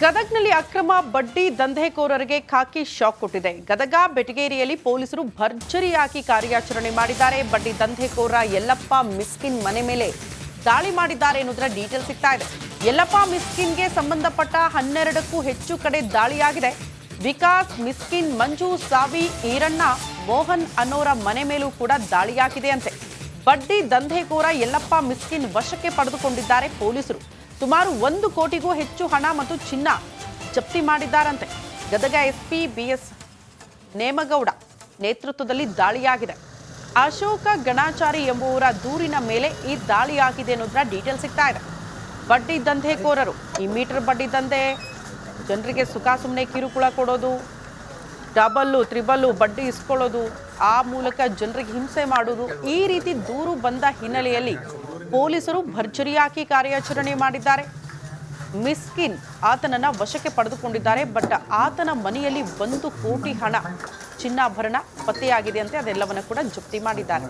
ಗದಗ್ನಲ್ಲಿ ಅಕ್ರಮ ಬಡ್ಡಿ ದಂಧೆಕೋರರಿಗೆ ಖಾಕಿ ಶಾಕ್ ಕೊಟ್ಟಿದೆ. ಗದಗ ಬೆಟಗೇರಿಯಲ್ಲಿ ಪೊಲೀಸರು ಭರ್ಜರಿಯಾಗಿ ಕಾರ್ಯಾಚರಣೆ ಮಾಡಿದ್ದಾರೆ. ಬಡ್ಡಿ ದಂಧೆಕೋರ ಯಲ್ಲಪ್ಪ ಮಿಸ್ಕಿನ್ ಮನೆ ಮೇಲೆ ದಾಳಿ ಮಾಡಿದ್ದಾರೆ ಎನ್ನುವುದರ ಡೀಟೇಲ್ ಸಿಗ್ತಾ ಇದೆ. ಯಲ್ಲಪ್ಪ ಮಿಸ್ಕಿನ್ಗೆ ಸಂಬಂಧಪಟ್ಟ 12ಕ್ಕೂ ಹೆಚ್ಚು ಕಡೆ ದಾಳಿಯಾಗಿದೆ. ವಿಕಾಸ್ ಮಿಸ್ಕಿನ್, ಮಂಜು, ಸಾವಿ, ಈರಣ್ಣ, ಮೋಹನ್ ಅನ್ನೋರ ಮನೆ ಮೇಲೂ ಕೂಡ ದಾಳಿಯಾಗಿದೆ ಅಂತೆ. ಬಡ್ಡಿ ದಂಧೆಕೋರ ಯಲ್ಲಪ್ಪ ಮಿಸ್ಕಿನ್ ವಶಕ್ಕೆ ಪಡೆದುಕೊಂಡಿದ್ದಾರೆ ಪೊಲೀಸರು. ಸುಮಾರು 1 ಕೋಟಿಗೂ ಹೆಚ್ಚು ಹಣ ಮತ್ತು ಚಿನ್ನ ಜಪ್ತಿ ಮಾಡಿದ್ದಾರಂತೆ. ಗದಗ ಎಸ್ಪಿ ಬಿಎಸ್ ನೇಮಗೌಡ ನೇತೃತ್ವದಲ್ಲಿ ದಾಳಿಯಾಗಿದೆ. ಅಶೋಕ ಗಣಾಚಾರಿ ಎಂಬುವರ ದೂರಿನ ಮೇಲೆ ಈ ದಾಳಿಯಾಗಿದೆ ಅನ್ನೋದರ ಡೀಟೇಲ್ ಸಿಗ್ತಾ ಇದೆ. ಬಡ್ಡಿ ದಂಧೆಕೋರರು ಈ ಮೀಟರ್ ಬಡ್ಡಿ ದಂಧೆ, ಜನರಿಗೆ ಸುಮ್ಮನೆ ಕಿರುಕುಳ ಕೊಡೋದು, ಡಬಲ್ಲು ತ್ರಿಬಲ್ಲು ಬಡ್ಡಿ ಇಸ್ಕೊಳ್ಳೋದು, ಆ ಮೂಲಕ ಜನರಿಗೆ ಹಿಂಸೆ ಮಾಡುವುದು, ಈ ರೀತಿ ದೂರು ಬಂದ ಹಿನ್ನೆಲೆಯಲ್ಲಿ ಪೊಲೀಸರು ಭರ್ಜರಿಯಾಗಿ ಕಾರ್ಯಾಚರಣೆ ಮಾಡಿದ್ದಾರೆ. ಮಿಸ್ಕಿನ್ ಆತನನ್ನ ವಶಕ್ಕೆ ಪಡೆದುಕೊಂಡಿದ್ದಾರೆ. ಬಟ್ ಆತನ ಮನೆಯಲ್ಲಿ 1 ಕೋಟಿ ಹಣ, ಚಿನ್ನಾಭರಣ ಪತ್ತೆಯಾಗಿದೆ ಅಂತೆ. ಅದೆಲ್ಲವನ್ನ ಕೂಡ ಜಪ್ತಿ ಮಾಡಿದ್ದಾರೆ.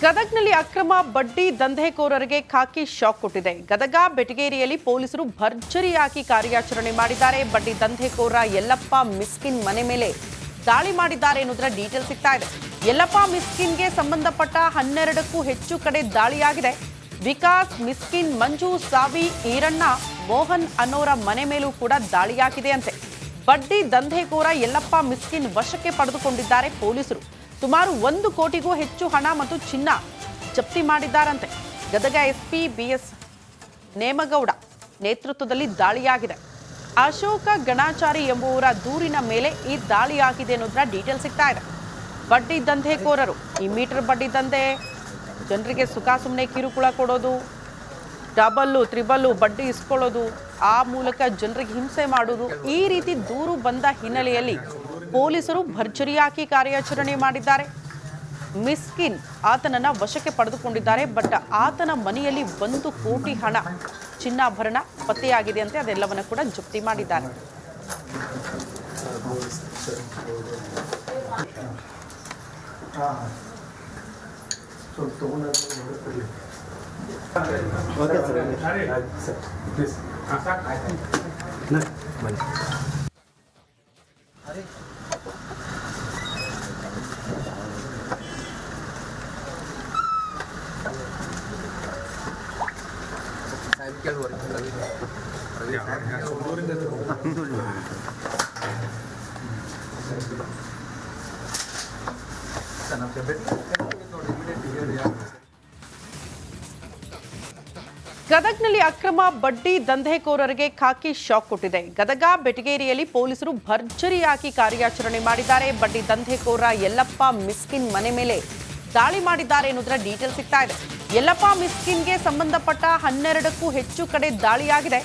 ಗದಗ್ನಲ್ಲಿ ಅಕ್ರಮ ಬಡ್ಡಿ ದಂಧೆಕೋರರಿಗೆ ಖಾಕಿ ಶಾಕ್ ಕೊಟ್ಟಿದೆ. ಗದಗ ಬೆಟಗೇರಿಯಲ್ಲಿ ಪೊಲೀಸರು ಭರ್ಜರಿಯಾಗಿ ಕಾರ್ಯಾಚರಣೆ ಮಾಡಿದ್ದಾರೆ. ಬಡ್ಡಿ ದಂಧೆಕೋರ ಯಲ್ಲಪ್ಪ ಮಿಸ್ಕಿನ್ ಮನೆ ಮೇಲೆ ದಾಳಿ ಮಾಡಿದ್ದಾರೆ ಎನ್ನುವುದರ ಡೀಟೇಲ್ ಸಿಗ್ತಾ ಇದೆ. ಯಲ್ಲಪ್ಪ ಮಿಸ್ಕಿನ್ಗೆ ಸಂಬಂಧಪಟ್ಟ 12ಕ್ಕೂ ಹೆಚ್ಚು ಕಡೆ ದಾಳಿಯಾಗಿದೆ. ವಿಕಾಸ್ ಮಿಸ್ಕಿನ್, ಮಂಜು, ಸಾವಿ, ಈರಣ್ಣ, ಮೋಹನ್ ಅನ್ನೋರ ಮನೆ ಮೇಲೂ ಕೂಡ ದಾಳಿಯಾಗಿದೆ ಅಂತೆ. ಬಡ್ಡಿ ದಂಧೆಕೋರ ಯಲ್ಲಪ್ಪ ಮಿಸ್ಕಿನ್ ವಶಕ್ಕೆ ಪಡೆದುಕೊಂಡಿದ್ದಾರೆ ಪೊಲೀಸರು. ಸುಮಾರು 1 ಕೋಟಿಗೂ ಹೆಚ್ಚು ಹಣ ಮತ್ತು ಚಿನ್ನ ಜಪ್ತಿ ಮಾಡಿದ್ದಾರಂತೆ. ಗದಗ ಎಸ್ಪಿ ಬಿಎಸ್ ನೇಮಗೌಡ ನೇತೃತ್ವದಲ್ಲಿ ದಾಳಿಯಾಗಿದೆ. ಅಶೋಕ ಗಣಾಚಾರಿ ಎಂಬುವರ ದೂರಿನ ಮೇಲೆ ಈ ದಾಳಿಯಾಗಿದೆ ಅನ್ನೋದರ ಡೀಟೇಲ್ ಸಿಗ್ತಾ ಇದೆ. ಬಡ್ಡಿ ದಂಧೆಕೋರರು ಈ ಮೀಟರ್ ಬಡ್ಡಿ ದಂಧೆ, ಜನರಿಗೆ ಸುಮ್ಮನೆ ಕಿರುಕುಳ ಕೊಡೋದು, ಡಬಲ್ಲು ತ್ರಿಬಲ್ಲು ಬಡ್ಡಿ ಇಸ್ಕೊಳ್ಳೋದು, ಆ ಮೂಲಕ ಜನರಿಗೆ ಹಿಂಸೆ ಮಾಡುವುದು, ಈ ರೀತಿ ದೂರು ಬಂದ ಹಿನ್ನೆಲೆಯಲ್ಲಿ ಪೊಲೀಸರು ಭರ್ಜರಿಯಾಗಿ ಕಾರ್ಯಾಚರಣೆ ಮಾಡಿದ್ದಾರೆ. ಮಿಸ್ಕಿನ್ ಆತನನ್ನ ವಶಕ್ಕೆ ಪಡೆದುಕೊಂಡಿದ್ದಾರೆ. ಬಟ್ ಆತನ ಮನೆಯಲ್ಲಿ 1 ಕೋಟಿ ಹಣ, ಚಿನ್ನಾಭರಣ ಪತ್ತೆಯಾಗಿದೆ ಅಂತೆ. ಅದೆಲ್ಲವನ್ನ ಕೂಡ ಜಪ್ತಿ ಮಾಡಿದ್ದಾರೆ. ಗದಗ್ನಲ್ಲಿ ಅಕ್ರಮ ಬಡ್ಡಿ ದಂಧೆಕೋರರಿಗೆ ಖಾಕಿ ಶಾಕ್ ಕೊಟ್ಟಿದೆ. ಗದಗ ಬೆಟಗೇರಿಯಲ್ಲಿ ಪೊಲೀಸರು ಭರ್ಜರಿಯಾಗಿ ಕಾರ್ಯಾಚರಣೆ ಮಾಡಿದ್ದಾರೆ. ಬಡ್ಡಿ ದಂಧೆಕೋರ ಯಲ್ಲಪ್ಪ ಮಿಸ್ಕಿನ್ ಮನೆ ಮೇಲೆ ದಾಳಿ ಮಾಡಿದ್ದಾರೆ ಎನ್ನುವುದರ ಡೀಟೇಲ್ ಸಿಗ್ತಾ ಇದೆ. ಯಲ್ಲಪ್ಪ ಮಿಸ್ಕಿನ್ಗೆ ಸಂಬಂಧಪಟ್ಟ 12ಕ್ಕೂ ಹೆಚ್ಚು ಕಡೆ ದಾಳಿಯಾಗಿದೆ.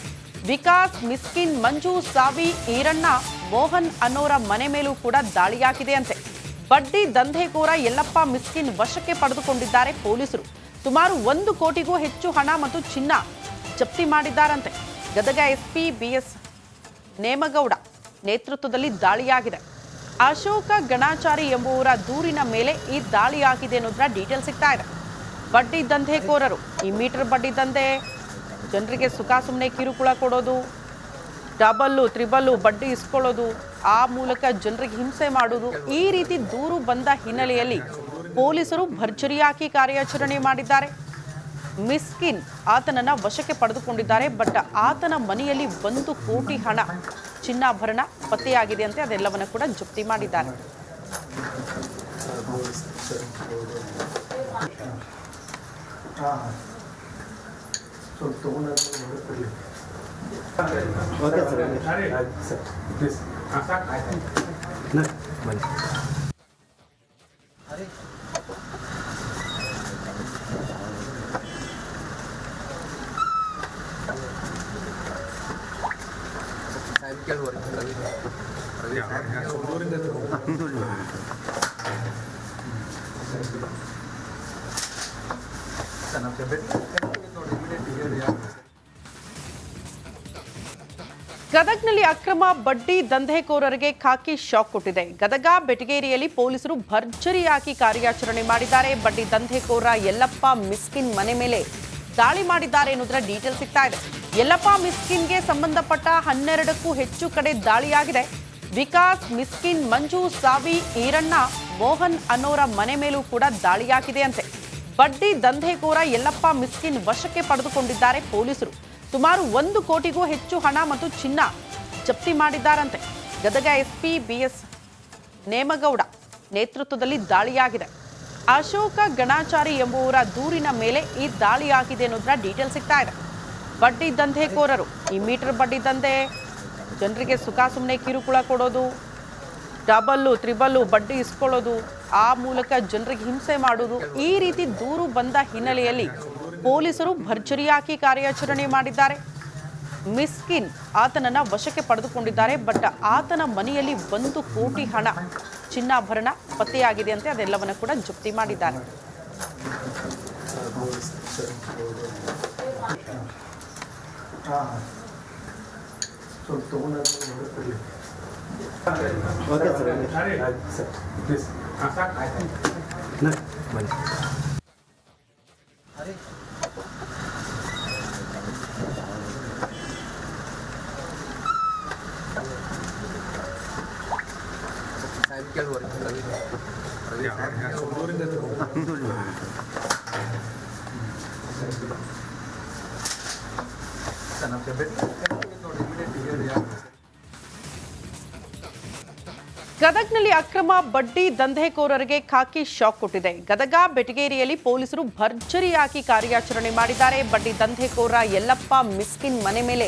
ವಿಕಾಸ್ ಮಿಸ್ಕಿನ್, ಮಂಜು, ಸಾವಿ, ಈರಣ್ಣ, ಮೋಹನ್ ಅನ್ನೋರ ಮನೆ ಮೇಲೂ ಕೂಡ ದಾಳಿಯಾಗಿದೆ ಅಂತೆ. ಬಡ್ಡಿ ದಂಧೆಕೋರ ಯಲ್ಲಪ್ಪ ಮಿಸ್ಕಿನ್ ವಶಕ್ಕೆ ಪಡೆದುಕೊಂಡಿದ್ದಾರೆ ಪೊಲೀಸರು. ಸುಮಾರು 1 ಕೋಟಿಗೂ ಹೆಚ್ಚು ಹಣ ಮತ್ತು ಚಿನ್ನ ಜಪ್ತಿ ಮಾಡಿದ್ದಾರಂತೆ. ಗದಗ ಎಸ್ಪಿ ಬಿಎಸ್ ನೇಮಗೌಡ ನೇತೃತ್ವದಲ್ಲಿ ದಾಳಿಯಾಗಿದೆ. ಅಶೋಕ ಗಣಾಚಾರಿ ಎಂಬುವರ ದೂರಿನ ಮೇಲೆ ಈ ದಾಳಿಯಾಗಿದೆ ಅನ್ನೋದರ ಡೀಟೇಲ್ ಸಿಗ್ತಾ ಇದೆ. ಬಡ್ಡಿ ದಂಧೆಕೋರರು ಈ ಮೀಟರ್ ಬಡ್ಡಿ ದಂಧೆ, ಜನರಿಗೆ ಸುಮ್ಮನೆ ಕಿರುಕುಳ ಕೊಡೋದು, ಡಬಲ್ಲು ತ್ರಿಬಲ್ಲು ಬಡ್ಡಿ ಇಸ್ಕೊಳ್ಳೋದು, ಆ ಮೂಲಕ ಜನರಿಗೆ ಹಿಂಸೆ ಮಾಡುವುದು, ಈ ರೀತಿ ದೂರು ಬಂದ ಹಿನ್ನೆಲೆಯಲ್ಲಿ ಪೊಲೀಸರು ಭರ್ಜರಿಯಾಗಿ ಕಾರ್ಯಾಚರಣೆ ಮಾಡಿದ್ದಾರೆ. ಮಿಸ್ಕಿನ್ ಆತನನ್ನ ವಶಕ್ಕೆ ಪಡೆದುಕೊಂಡಿದ್ದಾರೆ. ಬಟ್ ಆತನ ಮನೆಯಲ್ಲಿ 1 ಕೋಟಿ ಹಣ, ಚಿನ್ನಾಭರಣ ಪತ್ತೆಯಾಗಿದೆ ಅಂತೆ. ಅದೆಲ್ಲವನ್ನ ಕೂಡ ಜಪ್ತಿ ಮಾಡಿದ್ದಾರೆ. Okay sir. ಗದಗ್ನಲ್ಲಿ ಅಕ್ರಮ ಬಡ್ಡಿ ದಂಧೆಕೋರರಿಗೆ ಖಾಕಿ ಶಾಕ್ ಕೊಟ್ಟಿದೆ. ಗದಗ ಬೆಟಗೇರಿಯಲ್ಲಿ ಪೊಲೀಸರು ಭರ್ಜರಿಯಾಗಿ ಕಾರ್ಯಾಚರಣೆ ಮಾಡಿದ್ದಾರೆ. ಬಡ್ಡಿ ದಂಧೆಕೋರ ಯಲ್ಲಪ್ಪ ಮಿಸ್ಕಿನ್ ಮನೆ ಮೇಲೆ ದಾಳಿ ಮಾಡಿದ್ದಾರೆ ಎನ್ನುವುದರ ಡೀಟೇಲ್ ಸಿಗ್ತಾ ಇದೆ. ಯಲ್ಲಪ್ಪ ಮಿಸ್ಕಿನ್ಗೆ ಸಂಬಂಧಪಟ್ಟ 12ಕ್ಕೂ ಹೆಚ್ಚು ಕಡೆ ದಾಳಿಯಾಗಿದೆ. ವಿಕಾಸ್ ಮಿಸ್ಕಿನ್, ಮಂಜು, ಸಾವಿ, ಈರಣ್ಣ, ಮೋಹನ್ ಅನ್ನೋರ ಮನೆ ಮೇಲೂ ಕೂಡ ದಾಳಿಯಾಗಿದೆ ಅಂತೆ. ಬಡ್ಡಿ ದಂಧೆಕೋರ ಯಲ್ಲಪ್ಪ ಮಿಸ್ಕಿನ್ ವಶಕ್ಕೆ ಪಡೆದುಕೊಂಡಿದ್ದಾರೆ ಪೊಲೀಸರು. ಸುಮಾರು 1 ಕೋಟಿಗೂ ಹೆಚ್ಚು ಹಣ ಮತ್ತು ಚಿನ್ನ ಜಪ್ತಿ ಮಾಡಿದ್ದಾರಂತೆ. ಗದಗ ಎಸ್ಪಿ ಬಿಎಸ್ ನೇಮಗೌಡ ನೇತೃತ್ವದಲ್ಲಿ ದಾಳಿಯಾಗಿದೆ. ಅಶೋಕ ಗಣಾಚಾರಿ ಎಂಬುವರ ದೂರಿನ ಮೇಲೆ ಈ ದಾಳಿಯಾಗಿದೆ ಅನ್ನೋದರ ಡೀಟೇಲ್ ಸಿಗ್ತಾ ಇದೆ. ಬಡ್ಡಿ ದಂಧೆಕೋರರು ಈ ಮೀಟರ್ ಬಡ್ಡಿ ದಂಧೆ, ಜನರಿಗೆ ಸುಖ ಸುಮ್ಮನೆ ಕಿರುಕುಳ ಕೊಡೋದು, ಡಬಲ್ಲು ತ್ರಿಬಲ್ಲು ಬಡ್ಡಿ ಇಸ್ಕೊಳ್ಳೋದು, ಆ ಮೂಲಕ ಜನರಿಗೆ ಹಿಂಸೆ ಮಾಡೋದು, ಈ ರೀತಿ ದೂರು ಬಂದ ಹಿನ್ನೆಲೆಯಲ್ಲಿ ಪೊಲೀಸರು ಭರ್ಜರಿಯಾಗಿ ಕಾರ್ಯಾಚರಣೆ ಮಾಡಿದ್ದಾರೆ. ಮಿಸ್ಕಿನ್ ಆತನನ್ನ ವಶಕ್ಕೆ ಪಡೆದುಕೊಂಡಿದ್ದಾರೆ. ಬಟ್ ಆತನ ಮನೆಯಲ್ಲಿ 1 ಕೋಟಿ ಹಣ, ಚಿನ್ನಾಭರಣ ಪತ್ತೆಯಾಗಿದೆ ಅಂತೆ. ಅದೆಲ್ಲವನ್ನ ಕೂಡ ಜಪ್ತಿ ಮಾಡಿದ್ದಾರೆ. ಗದಗ್ನಲ್ಲಿ ಅಕ್ರಮ ಬಡ್ಡಿ ದಂಧೆಕೋರರಿಗೆ ಖಾಕಿ ಶಾಕ್ ಕೊಟ್ಟಿದೆ. ಗದಗ ಬೆಟಗೇರಿಯಲ್ಲಿ ಪೊಲೀಸರು ಭರ್ಜರಿಯಾಗಿ ಕಾರ್ಯಾಚರಣೆ ಮಾಡಿದ್ದಾರೆ. ಬಡ್ಡಿ ದಂಧೆಕೋರ ಯಲ್ಲಪ್ಪ ಮಿಸ್ಕಿನ್ ಮನೆ ಮೇಲೆ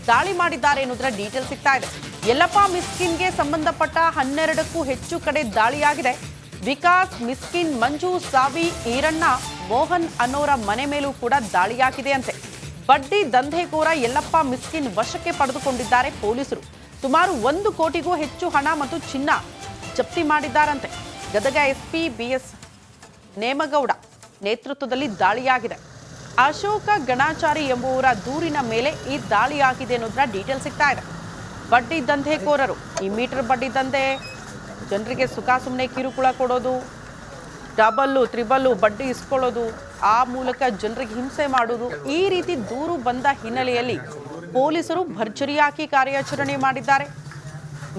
ದಾಳಿ ಮಾಡಿದ್ದಾರೆ ಎನ್ನುವುದರ ಡೀಟೇಲ್ ಸಿಗ್ತಾ ಇದೆ. ಯಲ್ಲಪ್ಪ ಮಿಸ್ಕಿನ್ಗೆ ಸಂಬಂಧಪಟ್ಟ 12ಕ್ಕೂ ಹೆಚ್ಚು ಕಡೆ ದಾಳಿಯಾಗಿದೆ. ವಿಕಾಸ್ ಮಿಸ್ಕಿನ್, ಮಂಜು, ಸಾವಿ, ಈರಣ್ಣ, ಮೋಹನ್ ಅನ್ನೋರ ಮನೆ ಮೇಲೂ ಕೂಡ ದಾಳಿಯಾಗಿದೆ ಅಂತೆ. ಬಡ್ಡಿ ದಂಧೆಕೋರ ಯಲ್ಲಪ್ಪ ಮಿಸ್ಕಿನ್ ವಶಕ್ಕೆ ಪಡೆದುಕೊಂಡಿದ್ದಾರೆ ಪೊಲೀಸರು. ಸುಮಾರು 1 ಕೋಟಿಗೂ ಹೆಚ್ಚು ಹಣ ಮತ್ತು ಚಿನ್ನ ಜಪ್ತಿ ಮಾಡಿದ್ದಾರಂತೆ. ಗದಗ ಎಸ್ಪಿ ಬಿಎಸ್ ನೇಮಗೌಡ ನೇತೃತ್ವದಲ್ಲಿ ದಾಳಿಯಾಗಿದೆ. ಅಶೋಕ ಗಣಾಚಾರಿ ಎಂಬುವರ ದೂರಿನ ಮೇಲೆ ಈ ದಾಳಿಯಾಗಿದೆ ಅನ್ನೋದರ ಡೀಟೇಲ್ ಸಿಗ್ತಾ ಇದೆ. ಬಡ್ಡಿ ದಂಧೆಕೋರರು ಈ ಮೀಟರ್ ಬಡ್ಡಿ ದಂಧೆ, ಜನರಿಗೆ ಸುಖ ಸುಮ್ಮನೆ ಕಿರುಕುಳ ಕೊಡೋದು, ಡಬಲ್ಲು ತ್ರಿಬಲ್ಲು ಬಡ್ಡಿ ಇಸ್ಕೊಳ್ಳೋದು, ಆ ಮೂಲಕ ಜನರಿಗೆ ಹಿಂಸೆ ಮಾಡೋದು, ಈ ರೀತಿ ದೂರು ಬಂದ ಹಿನ್ನೆಲೆಯಲ್ಲಿ ಪೊಲೀಸರು ಭರ್ಜರಿಯಾಗಿ ಕಾರ್ಯಾಚರಣೆ ಮಾಡಿದ್ದಾರೆ.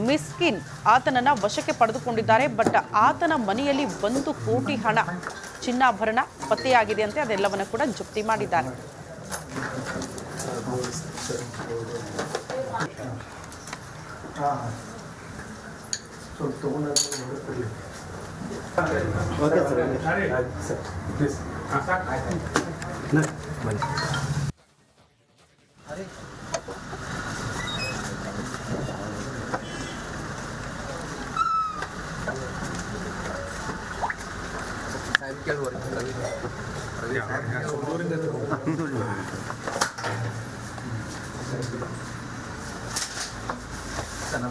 ಮಿಸ್ಕಿನ್ ಆತನನ್ನ ವಶಕ್ಕೆ ಪಡೆದುಕೊಂಡಿದ್ದಾರೆ. ಬಟ್ ಆತನ ಮನೆಯಲ್ಲಿ 1 ಕೋಟಿ ಹಣ, ಚಿನ್ನಾಭರಣ ಪತ್ತೆಯಾಗಿದೆ ಅಂತೆ. ಅದೆಲ್ಲವನ್ನ ಕೂಡ ಜಪ್ತಿ ಮಾಡಿದ್ದಾರೆ. Sana